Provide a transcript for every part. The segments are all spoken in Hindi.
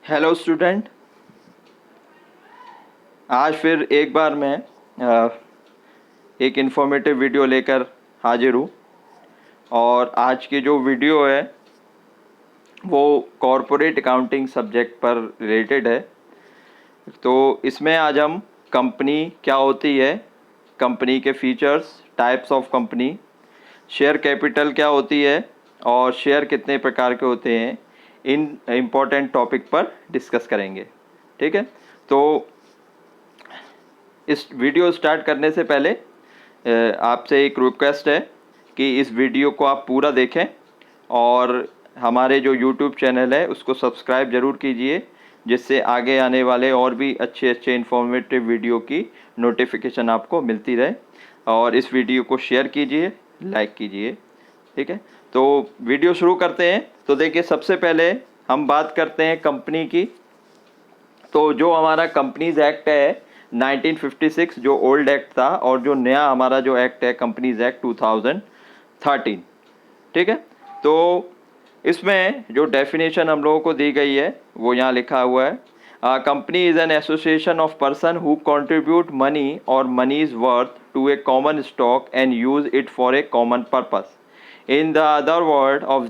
Hello student. आज फिर एक बार मैं एक इन्फॉर्मेटिव वीडियो लेकर हाजिर हूँ। और आज की जो वीडियो है वो कॉरपोरेट अकाउंटिंग सब्जेक्ट पर रिलेटेड है। तो इसमें आज हम कंपनी क्या होती है, कंपनी के features, types of company, share capital क्या होती है और शेयर कितने प्रकार के होते हैं, इन इम्पोर्टेंट टॉपिक पर डिस्कस करेंगे। ठीक है। तो इस वीडियो स्टार्ट करने से पहले आपसे एक रिक्वेस्ट है कि इस वीडियो को आप पूरा देखें और हमारे जो यूट्यूब चैनल है उसको सब्सक्राइब ज़रूर कीजिए, जिससे आगे आने वाले और भी अच्छे अच्छे इन्फॉर्मेटिव वीडियो की नोटिफिकेशन आपको मिलती रहे। और इस वीडियो को शेयर कीजिए, लाइक कीजिए। ठीक है। तो वीडियो शुरू करते हैं। तो देखिए, सबसे पहले हम बात करते हैं कंपनी की। तो जो हमारा कंपनीज एक्ट है 1956, जो ओल्ड एक्ट था, और जो नया हमारा जो एक्ट है कंपनीज एक्ट 2013। ठीक है। तो इसमें जो डेफिनेशन हम लोगों को दी गई है वो यहाँ लिखा हुआ है। Company is an association of person who contribute money और money is worth to a common stock and use it for a common purpose. In the other word of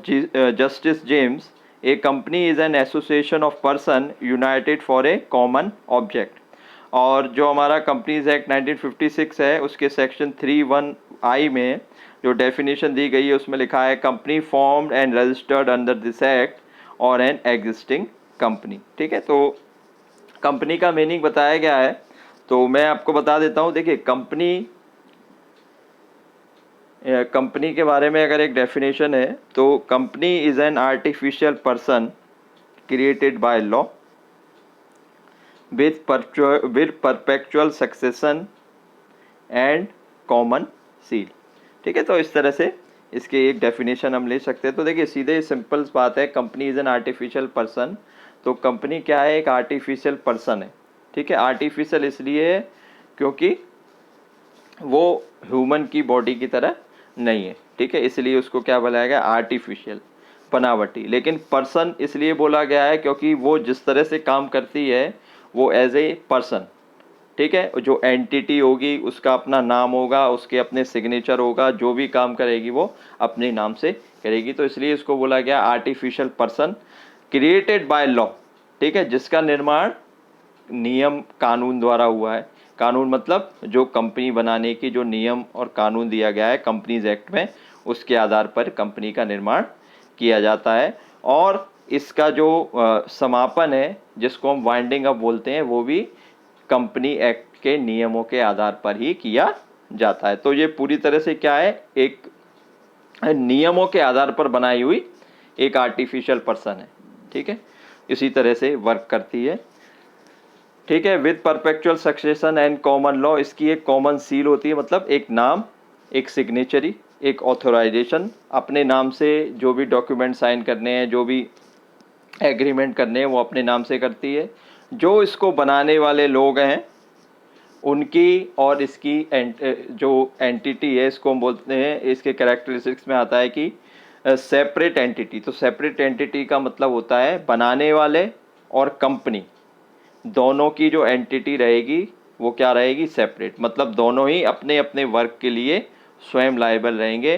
Justice James, a company is an association of person united for a common object। और जो हमारा कंपनीज एक्ट 1956 है उसके सेक्शन 31I में जो डेफिनेशन दी गई है उसमें लिखा है company formed and registered under this act और एन एग्जिस्टिंग कंपनी। ठीक है। तो कंपनी का मीनिंग बताया गया है, तो मैं आपको बता देता हूँ। देखिए, कंपनी के बारे में अगर एक डेफिनेशन है तो company is an artificial person created by law with perpetual succession and common seal. ठीक है। तो इस तरह से इसके एक डेफिनेशन हम ले सकते हैं। तो देखिए, सीधे सिंपल बात है, company is an artificial person. तो कंपनी क्या है? एक आर्टिफिशियल पर्सन है। ठीक है। आर्टिफिशियल इसलिए है क्योंकि वो ह्यूमन की बॉडी की तरह नहीं है। ठीक है। इसलिए उसको क्या बोला गया? आर्टिफिशियल, बनावटी। लेकिन पर्सन इसलिए बोला गया है क्योंकि वो जिस तरह से काम करती है वो एज ए पर्सन। ठीक है। जो एंटिटी होगी उसका अपना नाम होगा, उसके अपने सिग्नेचर होगा, जो भी काम करेगी वो अपने नाम से करेगी। तो इसलिए इसको बोला गया artificial person created by law. ठीक है। जिसका निर्माण नियम कानून द्वारा हुआ है। कानून मतलब जो कंपनी बनाने की जो नियम और कानून दिया गया है कंपनीज एक्ट में, उसके आधार पर कंपनी का निर्माण किया जाता है। और इसका जो समापन है जिसको हम वाइंडिंग अप बोलते हैं, वो भी कंपनी एक्ट के नियमों के आधार पर ही किया जाता है। तो ये पूरी तरह से क्या है? एक नियमों के आधार पर बनाई हुई एक आर्टिफिशियल पर्सन है। ठीक है। इसी तरह से वर्क करती है। ठीक है। With perpetual succession and common law, इसकी एक कॉमन सील होती है, मतलब एक नाम, एक सिग्नेचरी, एक ऑथोराइजेशन। अपने नाम से जो भी डॉक्यूमेंट साइन करने हैं, जो भी एग्रीमेंट करने हैं, वो अपने नाम से करती है। जो इसको बनाने वाले लोग हैं उनकी और इसकी जो एंटिटी है, इसको हम बोलते हैं, इसके कैरेक्टरिस्टिक्स में आता है कि सेपरेट एंटिटी। तो सेपरेट एंटिटी का मतलब होता है बनाने वाले और कंपनी दोनों की जो एंटिटी रहेगी वो क्या रहेगी? सेपरेट। मतलब दोनों ही अपने अपने वर्क के लिए स्वयं लायबल रहेंगे।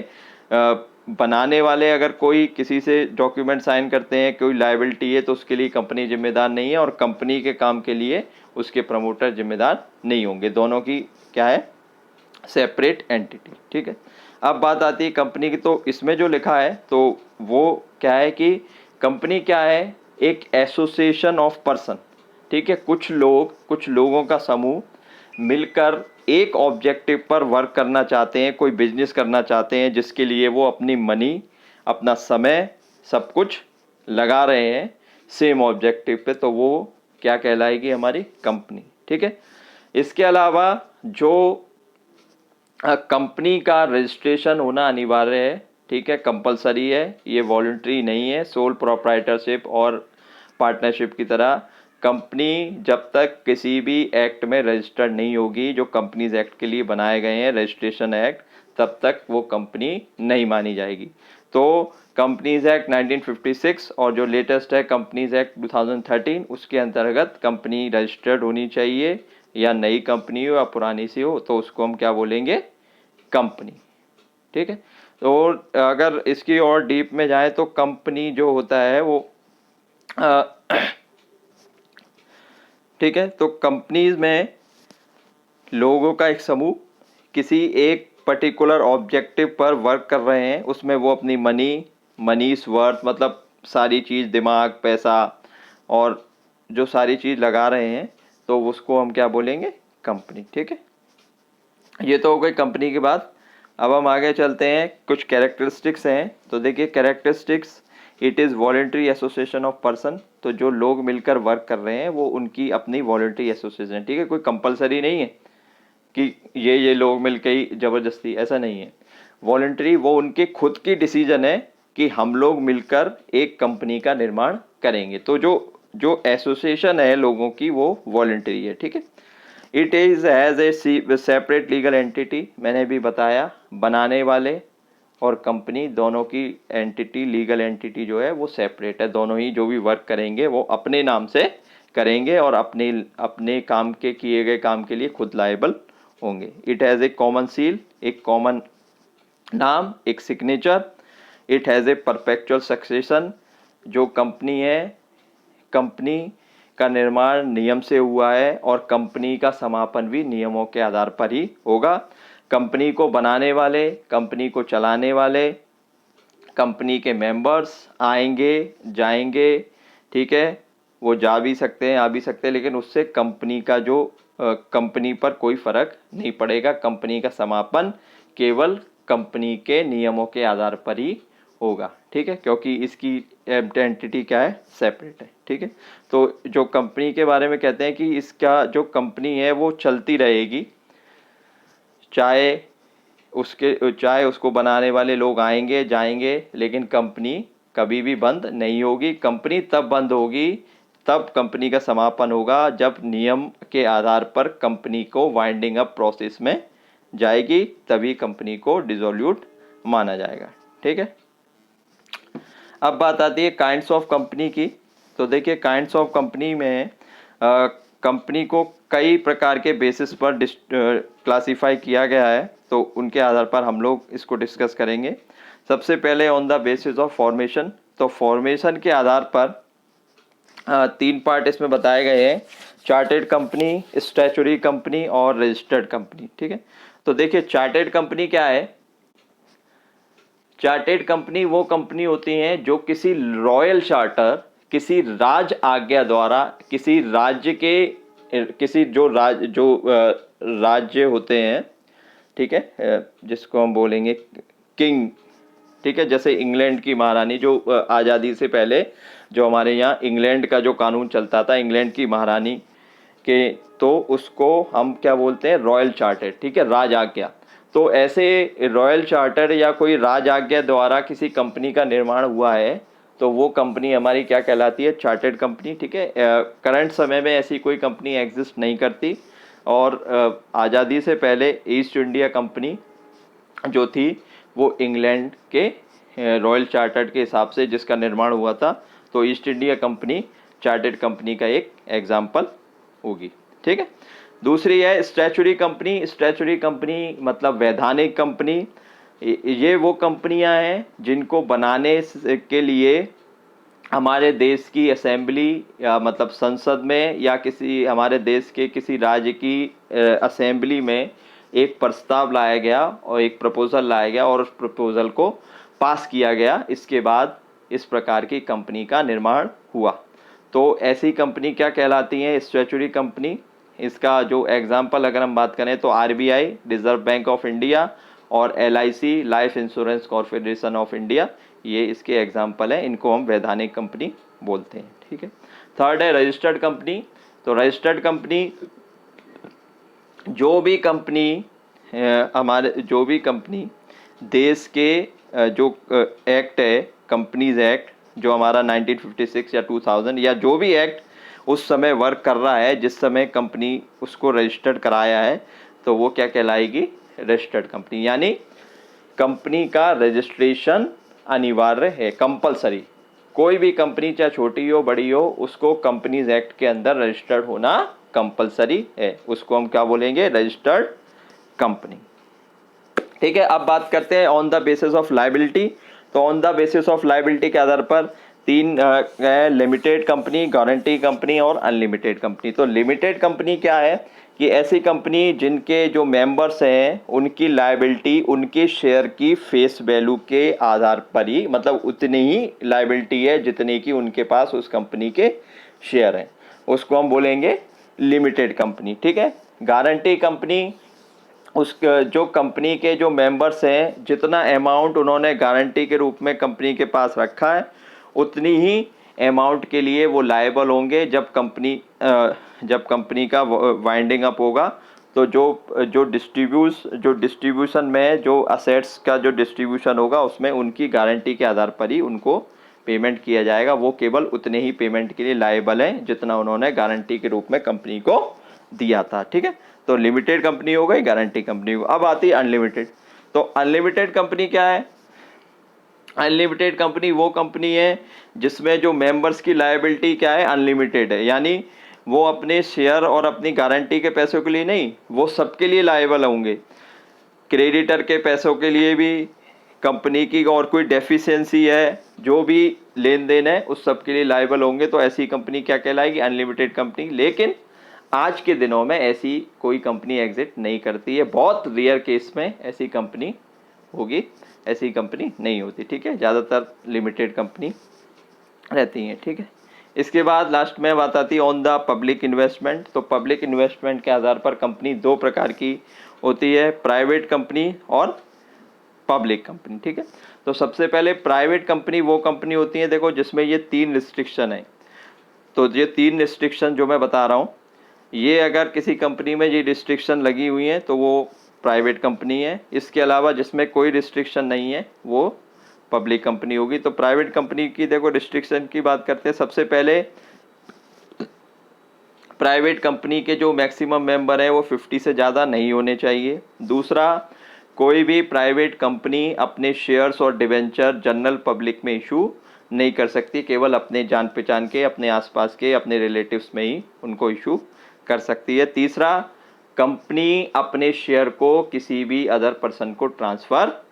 बनाने वाले अगर कोई किसी से डॉक्यूमेंट साइन करते हैं, कोई लायबिलिटी है, तो उसके लिए कंपनी जिम्मेदार नहीं है, और कंपनी के काम के लिए उसके प्रमोटर जिम्मेदार नहीं होंगे। दोनों की क्या है? Separate entity. ठीक है। अब बात आती है कंपनी की। तो इसमें जो लिखा है तो वो क्या है कि कंपनी क्या है? एक एसोसिएशन ऑफ पर्सन। ठीक है। कुछ लोगों का समूह मिलकर एक ऑब्जेक्टिव पर वर्क करना चाहते हैं, कोई बिजनेस करना चाहते हैं, जिसके लिए वो अपनी मनी, अपना समय, सब कुछ लगा रहे हैं सेम ऑब्जेक्टिव पे। तो वो क्या कहलाएगी? हमारी कंपनी। ठीक है। इसके अलावा जो कंपनी का रजिस्ट्रेशन होना अनिवार्य है। ठीक है। कंपलसरी है, ये वॉलंटरी नहीं है। सोल प्रोप्राइटरशिप और पार्टनरशिप की तरह कंपनी जब तक किसी भी एक्ट में रजिस्टर्ड नहीं होगी, जो कंपनीज एक्ट के लिए बनाए गए हैं रजिस्ट्रेशन एक्ट, तब तक वो कंपनी नहीं मानी जाएगी। तो कंपनीज एक्ट 1956 और जो लेटेस्ट है कंपनीज एक्ट 2013, उसके अंतर्गत कंपनी रजिस्टर्ड होनी चाहिए, या नई कंपनी हो या पुरानी सी हो, तो उसको हम क्या बोलेंगे, कंपनी। ठीक है, तो अगर इसकी और डीप में जाए तो कंपनी जो होता है वो ठीक है, तो कंपनीज में लोगों का एक समूह किसी एक पर्टिकुलर ऑब्जेक्टिव पर वर्क कर रहे हैं, उसमें वो अपनी मनीस वर्थ मतलब सारी चीज़, दिमाग, पैसा और जो सारी चीज़ लगा रहे हैं, तो उसको हम क्या बोलेंगे, कंपनी। ठीक है, ये तो हो गई कंपनी की बात। अब हम आगे चलते हैं, कुछ कैरेक्टरिस्टिक्स हैं। तो देखिए characteristics, it is voluntary association of person. तो जो लोग मिलकर वर्क कर रहे हैं वो उनकी अपनी वॉलेंट्री एसोसिएशन। ठीक है, कोई कंपलसरी नहीं है कि ये लोग मिलकर ही ज़बरदस्ती, ऐसा नहीं है। वॉलेंट्री वो उनके खुद की डिसीजन है कि हम लोग मिलकर एक कंपनी का निर्माण करेंगे। तो जो जो एसोसिएशन है लोगों की वो वॉलेंट्री है। ठीक है, it is has a separate legal entity. मैंने भी बताया, बनाने वाले और कंपनी दोनों की एंटिटी, लीगल एंटिटी जो है वो सेपरेट है। दोनों ही जो भी वर्क करेंगे वो अपने नाम से करेंगे और अपने अपने काम के किए गए काम के लिए खुद लायबल होंगे। It has a common seal, एक कॉमन नाम, एक signature. It has a perpetual succession. जो कंपनी है, कंपनी का निर्माण नियम से हुआ है और कंपनी का समापन भी नियमों के आधार पर ही होगा। कंपनी को बनाने वाले, कंपनी को चलाने वाले, कंपनी के मेंबर्स आएंगे जाएंगे, ठीक है, वो जा भी सकते हैं आ भी सकते हैं, लेकिन उससे कंपनी का जो कंपनी पर कोई फर्क नहीं पड़ेगा। कंपनी का समापन केवल कंपनी के नियमों के आधार पर ही होगा। ठीक है, क्योंकि इसकी एंटिटी क्या है, सेपरेट है। ठीक है, तो जो कंपनी के बारे में कहते हैं कि इसका जो कंपनी है वो चलती रहेगी, चाहे उसको बनाने वाले लोग आएंगे जाएंगे, लेकिन कंपनी कभी भी बंद नहीं होगी। कंपनी तब बंद होगी, तब कंपनी का समापन होगा जब नियम के आधार पर कंपनी को वाइंडिंग अप प्रोसेस में जाएगी, तभी कंपनी को डिसोल्यूट माना जाएगा। ठीक है, अब बात आती है काइंड्स ऑफ कंपनी की। तो देखिए काइंड्स ऑफ कंपनी में कंपनी को कई प्रकार के बेसिस पर क्लासीफाई किया गया है, तो उनके आधार पर हम लोग इसको डिस्कस करेंगे। सबसे पहले on the basis of formation. तो फॉर्मेशन के आधार पर तीन पार्ट इसमें बताए गए हैं, चार्टेड कंपनी, स्टैचुटरी कंपनी और रजिस्टर्ड कंपनी। ठीक है, तो देखिए चार्टेड कंपनी क्या है। चार्टेड कंपनी वो कंपनी होती हैं जो किसी रॉयल चार्टर, किसी राज आज्ञा द्वारा, किसी राज्य के किसी जो राज्य होते हैं, ठीक है, जिसको हम बोलेंगे किंग। ठीक है, जैसे इंग्लैंड की महारानी जो आज़ादी से पहले जो हमारे यहाँ इंग्लैंड का जो कानून चलता था, इंग्लैंड की महारानी के, तो उसको हम क्या बोलते हैं, रॉयल चार्टर। ठीक है, राज आज्ञा। तो ऐसे रॉयल चार्टर या कोई राज आज्ञा द्वारा किसी कंपनी का निर्माण हुआ है, तो वो कंपनी हमारी क्या कहलाती है, चार्टेड कंपनी। ठीक है, करंट समय में ऐसी कोई कंपनी एग्जिस्ट नहीं करती, और आज़ादी से पहले ईस्ट इंडिया कंपनी जो थी वो इंग्लैंड के रॉयल चार्टर्ड के हिसाब से जिसका निर्माण हुआ था, तो east India company chartered company का एक एग्जाम्पल होगी। ठीक है, दूसरी है स्टैचुटरी कंपनी। स्टैचुटरी कंपनी मतलब वैधानिक कंपनी। ये वो कंपनियां हैं जिनको बनाने के लिए हमारे देश की असेंबली या मतलब संसद में या किसी हमारे देश के किसी राज्य की असेंबली में एक प्रस्ताव लाया गया और एक प्रपोजल लाया गया और उस प्रपोजल को पास किया गया। इसके बाद इस प्रकार की कंपनी का निर्माण हुआ। तो ऐसी कंपनी क्या कहलाती हैं, स्टैचुटरी कंपनी। इसका जो एग्जाम्पल अगर हम बात करें तो RBI, reserve bank of India, और LIC, life insurance corporation of India, ये इसके एग्जाम्पल हैं। इनको हम वैधानिक कंपनी बोलते हैं। ठीक है, थर्ड है रजिस्टर्ड कंपनी। तो रजिस्टर्ड कंपनी जो भी कंपनी देश के जो एक्ट है, कंपनीज एक्ट, जो हमारा 1956 या 2000 या जो भी एक्ट उस समय वर्क कर रहा है, जिस समय कंपनी उसको रजिस्टर्ड कराया है, तो वो क्या कहलाएगी, रजिस्टर्ड कंपनी। यानी कंपनी का रजिस्ट्रेशन अनिवार्य है, कंपलसरी। कोई भी कंपनी चाहे छोटी हो बड़ी हो, उसको कंपनीज एक्ट के अंदर रजिस्टर्ड होना कंपलसरी है। उसको हम क्या बोलेंगे? Registered company. ठीक है, अब बात करते हैं on the basis of liability. तो on the basis of liability के आधार पर तीन लिमिटेड कंपनी, गारंटी कंपनी और अनलिमिटेड कंपनी। तो लिमिटेड कंपनी क्या है कि ऐसी कंपनी जिनके जो मेंबर्स हैं उनकी लायबिलिटी उनके शेयर की फेस वैल्यू के आधार पर ही, मतलब उतनी ही लायबिलिटी है जितने की उनके पास उस कंपनी के शेयर हैं, उसको हम बोलेंगे लिमिटेड कंपनी। ठीक है, गारंटी कंपनी उस जो कंपनी के जो मेंबर्स हैं जितना अमाउंट उन्होंने गारंटी के रूप में कंपनी के पास रखा है उतनी ही अमाउंट के लिए वो लायबल होंगे जब कंपनी का वाइंडिंग अप होगा। तो जो डिस्ट्रीब्यूशन में जो असेट्स का जो डिस्ट्रीब्यूशन होगा उसमें उनकी गारंटी के आधार पर ही उनको पेमेंट किया जाएगा। वो केवल उतने ही पेमेंट के लिए लायबल हैं जितना उन्होंने गारंटी के रूप में कंपनी को दिया था। ठीक है, तो लिमिटेड कंपनी हो गई, गारंटी कंपनी हो। अब आती है अनलिमिटेड। तो अनलिमिटेड कंपनी क्या है? अनलिमिटेड कंपनी वो कंपनी है जिसमें जो मेंबर्स की लायबिलिटी क्या है? अनलिमिटेड है। यानी वो अपने शेयर और अपनी गारंटी के पैसों के लिए नहीं, वो सबके लिए लायबल होंगे। क्रेडिटर के पैसों के लिए भी, कंपनी की और कोई डेफिशिएंसी है, जो भी लेन देन है उस सब के लिए लायबल होंगे। तो ऐसी कंपनी क्या कहलाएगी? Unlimited company. लेकिन आज के दिनों में ऐसी कोई कंपनी एग्जिट नहीं करती है। बहुत रेयर केस में ऐसी कंपनी होगी, ऐसी कंपनी नहीं होती। ठीक है, ज़्यादातर लिमिटेड कंपनी रहती हैं। ठीक है, इसके बाद लास्ट में बात आती है ऑन द पब्लिक इन्वेस्टमेंट। तो पब्लिक इन्वेस्टमेंट के आधार पर कंपनी दो प्रकार की होती है, प्राइवेट कंपनी और पब्लिक कंपनी। ठीक है, तो सबसे पहले प्राइवेट कंपनी वो कंपनी होती है, देखो, जिसमें ये तीन रिस्ट्रिक्शन है। तो ये तीन रिस्ट्रिक्शन जो मैं बता रहा हूँ, ये अगर किसी कंपनी में ये रिस्ट्रिक्शन लगी हुई है तो वो प्राइवेट कंपनी है। इसके अलावा जिसमें कोई रिस्ट्रिक्शन नहीं है वो पब्लिक कंपनी होगी। तो प्राइवेट कंपनी की देखो रिस्ट्रिक्शन की बात करते हैं। सबसे पहले प्राइवेट कंपनी के जो मैक्सिमम मेंबर हैं वो 50 से ज़्यादा नहीं होने चाहिए। दूसरा, कोई भी प्राइवेट कंपनी अपने शेयर्स और डिवेंचर जनरल पब्लिक में इशू नहीं कर सकती, केवल अपने जान पहचान के, अपने आसपास के, अपने रिलेटिव्स में ही उनको इशू कर सकती है। तीसरा, कंपनी अपने शेयर को किसी भी अदर पर्सन को ट्रांसफ़र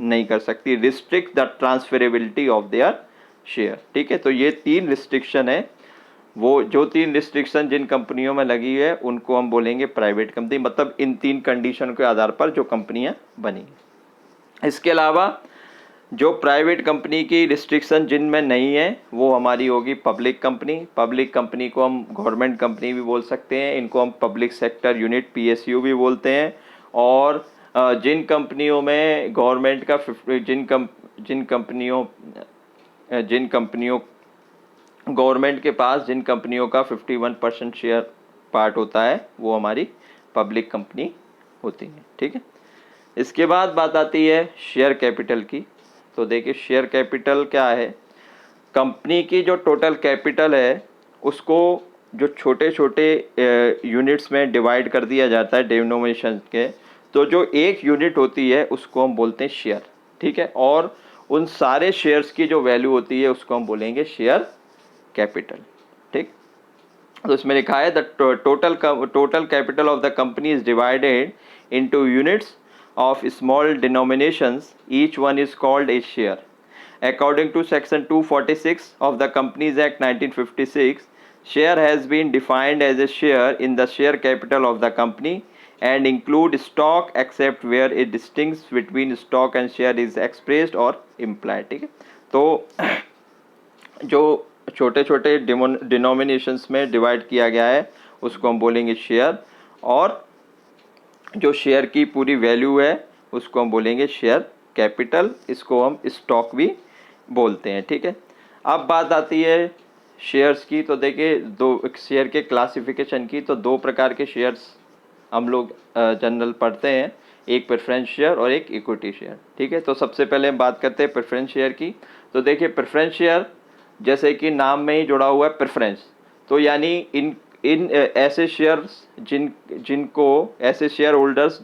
नहीं कर सकती, restrict the transferability of their share. ठीक है, तो ये तीन रिस्ट्रिक्शन है। वो जो तीन रिस्ट्रिक्शन जिन कंपनियों में लगी है उनको हम बोलेंगे प्राइवेट कंपनी, मतलब इन तीन कंडीशन के आधार पर जो कंपनियां बनी। इसके अलावा जो प्राइवेट कंपनी की रिस्ट्रिक्शन जिनमें नहीं है वो हमारी होगी पब्लिक कंपनी। पब्लिक कंपनी को हम गवर्नमेंट कंपनी भी बोल सकते हैं, इनको हम पब्लिक सेक्टर यूनिट PSU भी बोलते हैं। और जिन कंपनियों में गवर्नमेंट का जिन कंपनियों गवर्नमेंट के पास जिन कंपनियों का 51% शेयर पार्ट होता है वो हमारी पब्लिक कंपनी होती है। ठीक है, इसके बाद बात आती है शेयर कैपिटल की। तो देखिए, शेयर कैपिटल क्या है? कंपनी की जो टोटल कैपिटल है उसको जो छोटे छोटे यूनिट्स में डिवाइड कर दिया जाता है डिनोमिनेशन के। तो जो एक यूनिट होती है उसको हम बोलते हैं शेयर। ठीक है, और उन सारे शेयर्स की जो वैल्यू होती है उसको हम बोलेंगे शेयर कैपिटल। ठीक, तो इसमें लिखा है the total capital of the company is divided into units of small denominations, each one is called a share. According to section 246 of the Companies Act 1956, share has been defined as a share in the share capital of the company and include stock except where a distinction between stock and share is expressed or implied। ठीक है, तो जो छोटे छोटे डिनोमिनेशंस में डिवाइड किया गया है उसको हम बोलेंगे शेयर, और जो शेयर की पूरी वैल्यू है उसको हम बोलेंगे शेयर कैपिटल। इसको हम स्टॉक भी बोलते हैं। ठीक है, अब बात आती है शेयर्स की। तो देखिए, दो शेयर के क्लासिफिकेशन की। तो दो प्रकार के शेयर्स हम लोग जनरल पढ़ते हैं, एक प्रेफरेंस शेयर और एक इक्विटी शेयर। ठीक है, तो सबसे पहले हम बात करते हैं प्रेफरेंस शेयर की। तो देखिए, प्रेफरेंस शेयर जैसे कि नाम में ही जुड़ा हुआ है प्रेफरेंस, तो यानी इन ऐसे शेयर्स जिनको ऐसे शेयर होल्डर्स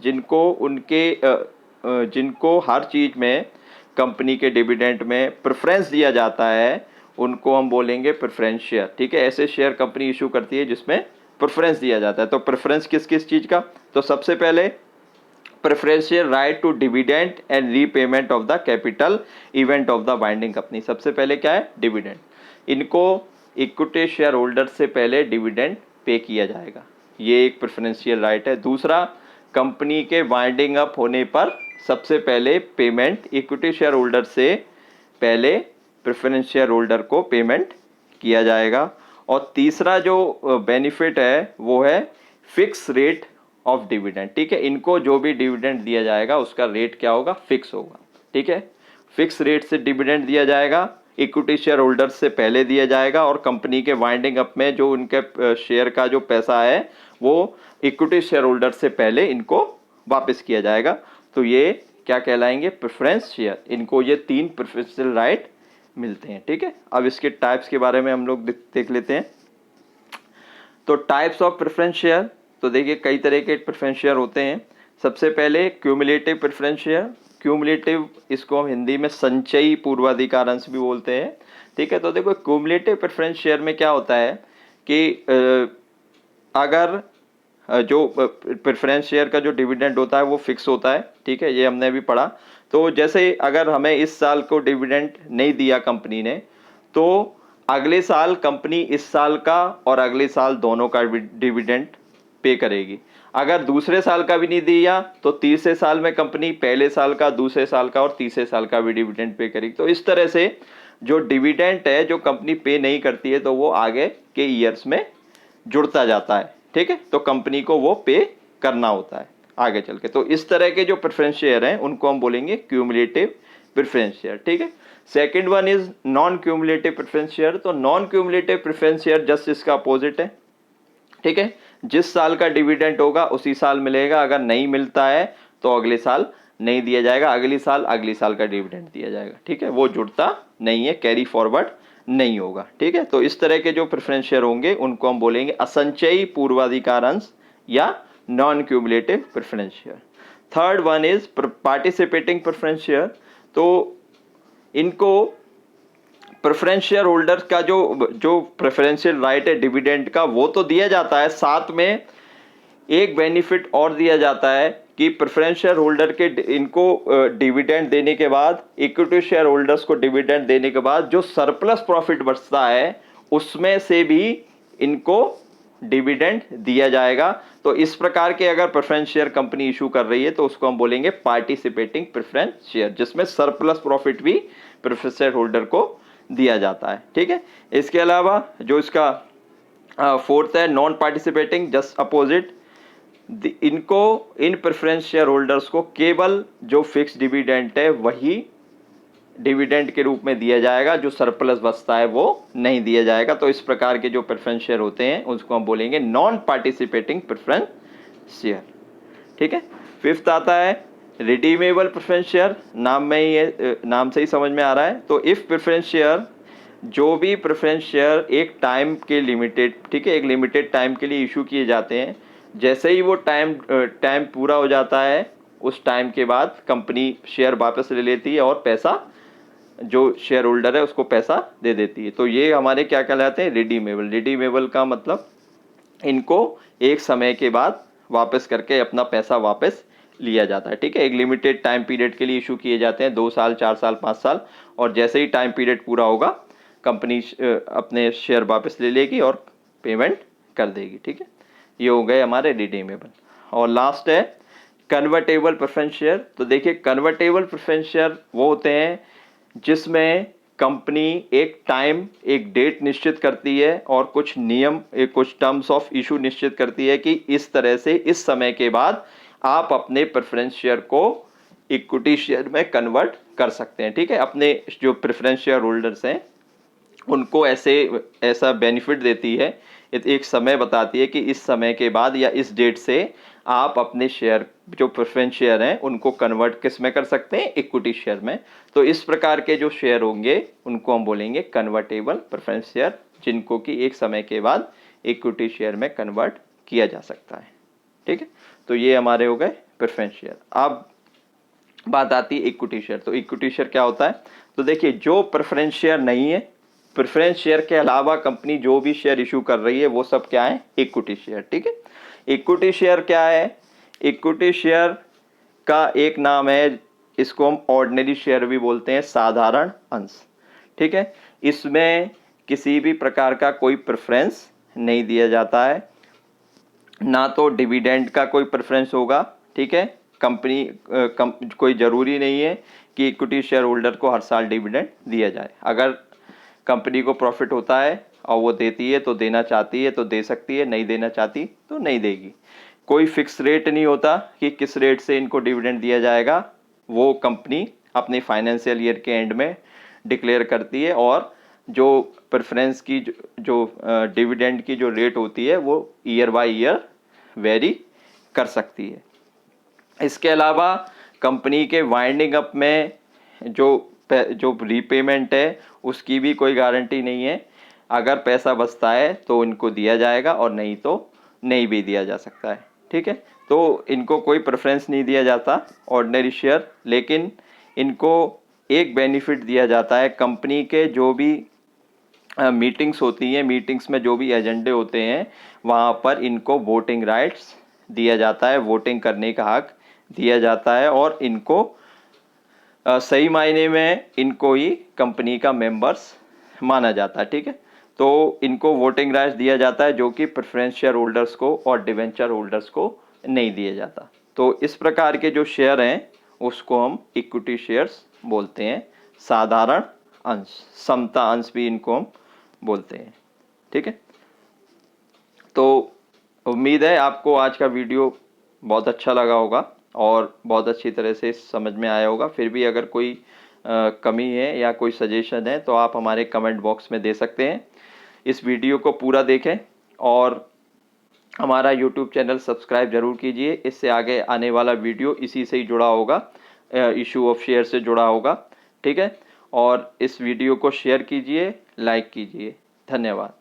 जिनको हर चीज़ में कंपनी के डिविडेंड में प्रेफरेंस दिया जाता है उनको हम बोलेंगे प्रेफरेंस शेयर। ठीक है, ऐसे शेयर कंपनी इशू करती है जिसमें प्रेफरेंस दिया जाता है। तो प्रेफरेंस किस किस चीज़ का, तो सबसे पहले preferential right to dividend and repayment of the capital event of the binding company. सबसे पहले क्या है, डिविडेंड। इनको इक्विटी शेयर होल्डर से पहले डिविडेंड पे किया जाएगा, ये एक प्रेफरेंशियल राइट है। दूसरा, कंपनी के वाइंडिंग अप होने पर सबसे पहले पेमेंट इक्विटी शेयर होल्डर से पहले प्रेफरेंस शेयर होल्डर को पेमेंट किया जाएगा। और तीसरा जो बेनिफिट है वो है फिक्स रेट ऑफ डिविडेंड। ठीक है, इनको जो भी डिविडेंड दिया जाएगा उसका रेट क्या होगा, फिक्स होगा। ठीक है, फिक्स रेट से डिविडेंड दिया जाएगा, इक्विटी शेयर होल्डर से पहले दिया जाएगा, और कंपनी के वाइंडिंग अप में जो उनके शेयर का जो पैसा है वो इक्विटी शेयर होल्डर से पहले इनको वापस किया जाएगा। तो ये क्या कहलाएंगे, प्रेफरेंस शेयर। इनको ये 3 प्रेफरेंशियल राइट मिलते हैं। ठीक है, अब इसके टाइप्स के बारे में हम लोग देख लेते हैं। तो टाइप्स ऑफ प्रेफरेंस शेयर, तो देखिए कई तरह के प्रेफरेंस शेयर होते हैं। सबसे पहले क्यूमुलेटिव प्रेफरेंस शेयर। क्यूमुलेटिव, इसको हम हिंदी में संचयी पूर्वाधिकार अंश भी बोलते हैं। ठीक है, तो देखो क्यूमुलेटिव प्रेफरेंस शेयर में क्या होता है कि अगर जो प्रेफरेंस शेयर का जो डिविडेंड होता है वो फिक्स होता है। ठीक है, ये हमने भी पढ़ा। तो जैसे अगर हमें इस साल को डिविडेंड नहीं दिया कंपनी ने, तो अगले साल कंपनी इस साल का और अगले साल दोनों का डिविडेंड पे करेगी। अगर दूसरे साल का भी नहीं दिया तो तीसरे साल में कंपनी पहले साल का, दूसरे साल का और तीसरे साल का भी डिविडेंड पे करेगी। तो इस तरह से जो डिविडेंड है जो कंपनी पे नहीं करती है तो वो आगे के ईयर्स में जुड़ता जाता है। ठीक है, तो कंपनी को वो पे करना होता है आगे चल के। तो इस तरह के जो प्रेफरेंस शेयर हैं उनको हम बोलेंगे क्यूमुलेटिव प्रेफरेंस शेयर। ठीक है, second one is non cumulative preference share. तो non cumulative preference share just इसका अपोजिट है। ठीक है, जिस साल का डिविडेंड होगा उसी साल मिलेगा, अगर नहीं मिलता है तो अगले साल नहीं दिया जाएगा, अगली साल का डिविडेंड दिया जाएगा। ठीक है, वो जुड़ता नहीं है, कैरी फॉरवर्ड नहीं होगा। ठीक है, तो इस तरह के जो प्रेफरेंस शेयर होंगे उनको हम बोलेंगे असंचयी पूर्वाधिकार अंश या non cumulative preference share. Third one is participating preference share. तो इनको प्रेफरेंस शेयर होल्डर का जो प्रेफरेंशियल राइट है डिविडेंड का वो तो दिया जाता है, साथ में एक बेनिफिट और दिया जाता है कि प्रेफरेंस शेयर होल्डर के इनको डिविडेंड देने के बाद, इक्विटी शेयर होल्डर्स को डिविडेंड देने के बाद जो सरप्लस प्रॉफिट बचता है उसमें से भी इनको डिविडेंड दिया जाएगा। तो इस प्रकार के अगर प्रेफरेंस शेयर कंपनी इशू कर रही है तो उसको हम बोलेंगे पार्टिसिपेटिंग प्रेफरेंस शेयर, जिसमें सरप्लस प्रॉफिट भी प्रेफरेंस शेयर होल्डर को दिया जाता है। ठीक है, इसके अलावा जो इसका फोर्थ है नॉन पार्टिसिपेटिंग, जस्ट अपोजिट। इनको, इन प्रेफरेंस शेयर होल्डर्स को केवल जो फिक्स डिविडेंड है वही डिविडेंड के रूप में दिया जाएगा, जो सरप्लस बचता है वो नहीं दिया जाएगा। तो इस प्रकार के जो प्रेफरेंस शेयर होते हैं उसको हम बोलेंगे नॉन पार्टिसिपेटिंग प्रेफरेंस शेयर। ठीक है, फिफ्थ आता है रिडीमेबल प्रेफरेंस शेयर। नाम से ही समझ में आ रहा है। तो इफ प्रेफरेंस शेयर, जो भी प्रेफरेंस शेयर एक टाइम के लिमिटेड, ठीक है, एक लिमिटेड टाइम के लिए इशू किए जाते हैं, जैसे ही वो टाइम पूरा हो जाता है उस टाइम के बाद कंपनी शेयर वापस ले लेती है और पैसा, जो शेयर होल्डर है उसको पैसा दे देती है। तो ये हमारे क्या कहलाते हैं, रिडीमेबल। रिडीमेबल का मतलब इनको एक समय के बाद वापस करके अपना पैसा वापस लिया जाता है। ठीक है, एक लिमिटेड टाइम पीरियड के लिए इशू किए जाते हैं, 2 साल, 4 साल, 5 साल, और जैसे ही टाइम पीरियड पूरा होगा कंपनी अपने शेयर वापस ले लेगी और पेमेंट कर देगी। ठीक है, ये हो गए हमारे रिडीमेबल। और लास्ट है कन्वर्टेबल प्रेफरेंस शेयर। तो देखिए कन्वर्टेबल प्रेफरेंस शेयर वो होते हैं जिसमें कंपनी एक टाइम, एक डेट निश्चित करती है और कुछ नियम, कुछ टर्म्स ऑफ इशू निश्चित करती है कि इस तरह से इस समय के बाद आप अपने प्रेफरेंस शेयर को इक्विटी शेयर में कन्वर्ट कर सकते हैं। ठीक है, अपने जो प्रेफरेंस शेयर होल्डर्स हैं उनको ऐसा बेनिफिट देती है, एक समय बताती है कि इस समय के बाद या इस डेट से आप अपने शेयर, जो प्रेफरेंस शेयर हैं उनको कन्वर्ट किस में कर सकते हैं, इक्विटी शेयर में। तो इस प्रकार के जो शेयर होंगे उनको हम बोलेंगे कन्वर्टेबल प्रेफरेंस शेयर, जिनको कि एक समय के बाद इक्विटी शेयर में कन्वर्ट किया जा सकता है। ठीक है, तो ये हमारे हो गए प्रेफरेंस शेयर। अब बात आती है इक्विटी शेयर। तो इक्विटी शेयर क्या होता है? तो देखिए, जो प्रेफरेंस शेयर नहीं है, प्रेफरेंस शेयर के अलावा कंपनी जो भी शेयर इशू कर रही है वो सब क्या है? Equity share. ठीक है, इक्विटी शेयर क्या है? इक्विटी शेयर का एक नाम है, इसको हम ऑर्डिनरी शेयर भी बोलते हैं, साधारण अंश। ठीक है, इसमें किसी भी प्रकार का कोई प्रेफरेंस नहीं दिया जाता है, ना तो डिविडेंड का कोई प्रेफरेंस होगा। ठीक है, कोई ज़रूरी नहीं है कि इक्विटी शेयर होल्डर को हर साल डिविडेंड दिया जाए। अगर कंपनी को प्रॉफिट होता है और वो देती है तो देना चाहती है तो दे सकती है, नहीं देना चाहती तो नहीं देगी। कोई फिक्स रेट नहीं होता कि किस रेट से इनको डिविडेंड दिया जाएगा, वो कंपनी अपने फाइनेंशियल ईयर के एंड में डिक्लेयर करती है, और जो प्रेफरेंस की जो डिविडेंड की जो रेट होती है वो ईयर बाय ईयर वेरी कर सकती है। इसके अलावा कंपनी के वाइंडिंग अप में जो रीपेमेंट है उसकी भी कोई गारंटी नहीं है। अगर पैसा बचता है तो इनको दिया जाएगा और नहीं तो नहीं भी दिया जा सकता है। ठीक है, तो इनको कोई प्रेफरेंस नहीं दिया जाता ऑर्डिनरी शेयर, लेकिन इनको एक बेनिफिट दिया जाता है। कंपनी के जो भी मीटिंग्स होती हैं, मीटिंग्स में जो भी एजेंडे होते हैं वहाँ पर इनको वोटिंग राइट्स दिया जाता है, वोटिंग करने का हक दिया जाता है, और इनको सही मायने में इनको ही कंपनी का मेंबर्स माना जाता है। ठीक है, तो इनको वोटिंग राइट्स दिया जाता है जो कि प्रेफरेंस शेयर होल्डर्स को और डिवेंचर होल्डर्स को नहीं दिया जाता। तो इस प्रकार के जो शेयर हैं उसको हम इक्विटी शेयर्स बोलते हैं, साधारण अंश, समता अंश भी इनको हम बोलते हैं। ठीक है, तो उम्मीद है आपको आज का वीडियो बहुत अच्छा लगा होगा और बहुत अच्छी तरह से समझ में आया होगा। फिर भी अगर कोई कमी है या कोई सजेशन है तो आप हमारे कमेंट बॉक्स में दे सकते हैं। इस वीडियो को पूरा देखें और हमारा यूट्यूब चैनल सब्सक्राइब जरूर कीजिए। इससे आगे आने वाला वीडियो इसी से ही जुड़ा होगा, इशू ऑफ शेयर से जुड़ा होगा। ठीक है, और इस वीडियो को शेयर कीजिए, लाइक कीजिए। धन्यवाद।